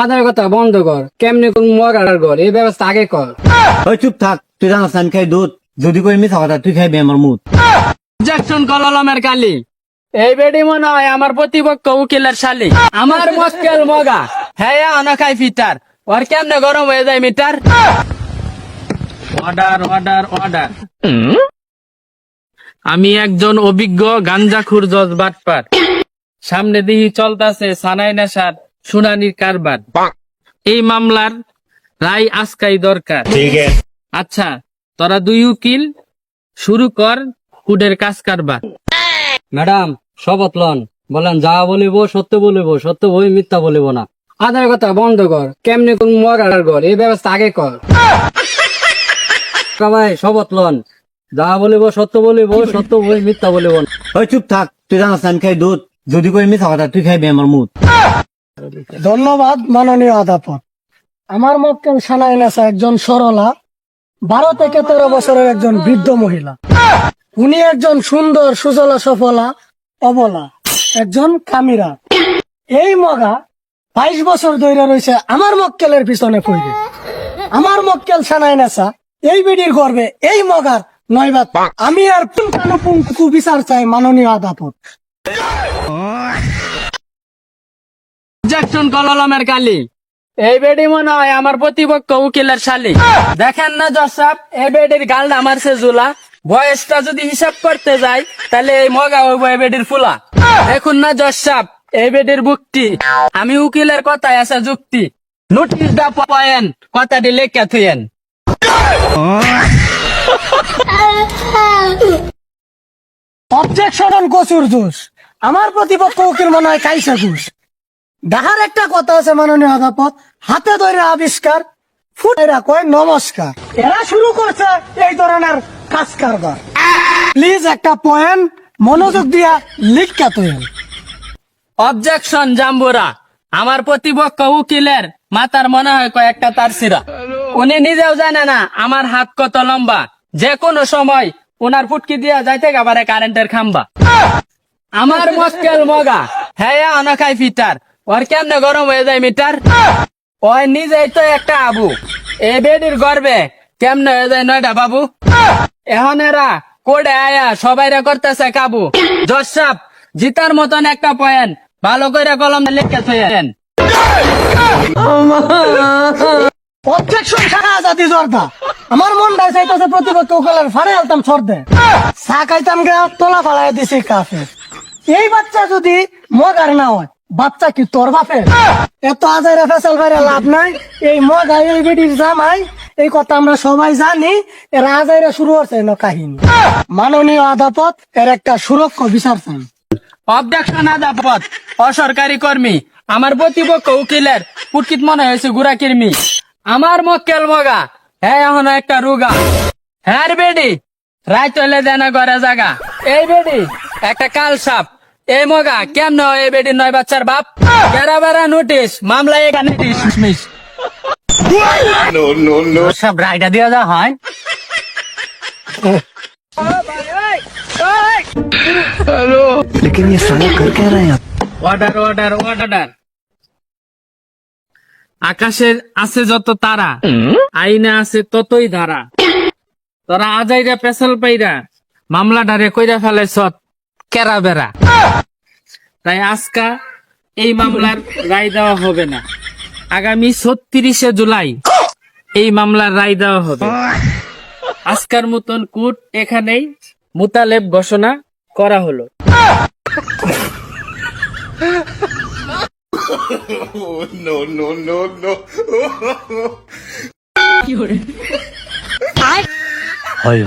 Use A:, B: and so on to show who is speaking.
A: আদার কথা বন্ধ কর, কেমনে কোন মগার ঘর এই ব্যবস্থা আগে কর।
B: ওই চুপ থাক, তুই জানাস আমি খাই দুধ, যদি কই মিথ্যা কথা তুই খাইবি আমার মুখ।
A: অবজেকশন কলমের কালি, এই বেডি মনে হয় আমার প্রতিপক্ষ উকিলের শালি। আমার মক্কেল মগা, হ্যাঁ অনাখাই ফিটার, ওর কেমনে গরম হয়ে যায় মিটার। Order order order. আমি একজন অভিজ্ঞ গাঞ্জাখুর জজ বাটপার, সামনে দিহি চলতাছে সানাই নেশার শুনানির কারবার। এই মামলার রায় আজকাই দরকার। আচ্ছা তোরা দুই উকিল শুরু কর কুডের কাজ কারবার। ম্যাডাম শপথ লন, বলেন যা বলিব সত্য বলিব, সত্য বই মিথ্যা বলিব না। আদার কথা বন্ধ কর, কেমনে কোন মগার ঘর এই ব্যবস্থা আগে কর। ভাই শপথ লন, যা বলিব সত্য বলিব, সত্য বই মিথ্যা বলিব না।
B: ওই চুপ থাক, তুই জানাস আমি খাই দুধ, যদি কই মিথ্যা কথা তুই খাইবি আমার মুখ।
C: ধন্যবাদ মাননীয় আদালত। আমার মক্কেল সানাই নেসা একজন সরলা 12 থেকে 13 বছরের একজন বৃদ্ধ মহিলা। উনি একজন সুন্দর সুজলা সফলা অবলা একজন কামিরা। এই মগা 22 বছর ধরে রয়েছে আমার মক্কেলের পিছনে পড়বে। আমার মক্কেল সানাই নেসা এই বিডির গর্বে এই মগার নয়বাদ। আমি আর পুঙ্খানুপুঙ্খ বিচার চাই মাননীয় আদালত।
A: অবজেকশন কলমের কালি, এই বেডি মনে হয় আমার প্রতিপক্ষ উকিলের শালি। দেখেন না জজ সাহেব, এই বেডির গালটা মারছে জুলা, বয়সটা যদি হিসাব করতে যাই তাহলে এই মগা হইব এই বেডির ফুলা। দেখুন না জজ সাহেব, এই বেডির বুকটি, আমি উকিলের কথায় আছে যুক্তি। নোটিশ দা পয়েন্ট, কথাটি লেখা থুয়েন।
C: অবজেকশন কচুর জোশ, আমার প্রতিপক্ষ উকিল মনে হয় কাইসা ঘুষ। ডাহার একটা কথা আছে মাননীয় আদালত, হাতে ধরে আবিষ্কার, ফুটেরা কয় নমস্কার। এরা শুরু করছে এই ধরনের কাজ কারবার। প্লিজ একটা পয়েন্ট মনোযোগ দিয়া লিখা তুই।
A: অবজেকশন জাম্বুরা, আমার প্রতিপক্ষ উকিলের মাথার মনে হয় কয়েকটা তার সিরা। উনি নিজেও জানে না আমার হাত কত লম্বা, যে কোনো সময় উনার ফুটকি দিয়া যাইতে পারে কারেন্টের খাম্বা। আমার মক্কেল মগা, হ্যাঁ অনাখাই ফিটার, ওর কেমনে গরম হয়ে যায় মিটার। ওই নিজেই তো একটা আবু, এ বেডির গর্বে কেমনে হয়ে যায় 9টা বাবু। এখন এরা কোডে আয়া সবাইরা করতেছে কাবু। জজ সাহেব জিতার মতন একটা পয়েন্ট ভালো করে কলম লিখে থুয়েন।
C: অবজেকশন সারা জাতি জর্দা, আমার মনটা চাইতেছে প্রতিপক্ষ উকিলের ফাড়ে আলতাম সর্দে, চা খাইতাম গা তোলা ফালাই দিছি কাফে। এই বাচ্চা যদি মগার না হয়, বাচ্চা কি তোর বাপের? এত আজাইরা ফেসাল বাইরে লাভ নাই। এই মগা এই বেটির জামাই, এই কথা আমরা সবাই জানি। এর আজাইরা শুরু হচ্ছে না কাহিনী। মাননীয় আদালত এর একটা সুরক্ষা বিচার চাই।
A: অবজেকশন আদালত, অসরকারি কর্মী, আমার প্রতিপক্ষ উকিলের পুটকিত মনে হয়েছে গুড়া কির্মি। আমার মক্কেল মগা, হ্যাঁ এখন একটা রুগা। হ্যাঁ বেডি রায় চলে দেয় না ঘরে জাগা। এই বেডি একটা কাল সাপ, এই মগা কেমন এই বেডি 9 বাচ্চার বাপ। গেরা বেড়া নোটিশ, মামলা এখানে ডিসমিস।
B: সব রায়টা দিয়ে যা হয়।
A: Order order order. আকাশের আছে যত তারা, আইনে আছে ততই ধারা। তোরা আজাইরা পেছাল পাইরা মামলা ডারে কইরা ফেলে সৎ কেরা বেড়া। তাই আজকা এই মামলার রায় দেওয়া হবে না, আগামী 36শে জুলাই এই মামলার রায় দেওয়া হবে। আজকার মতন কোর্ট এখানেই মুতালেব ঘোষণা করা হলো।
B: হয়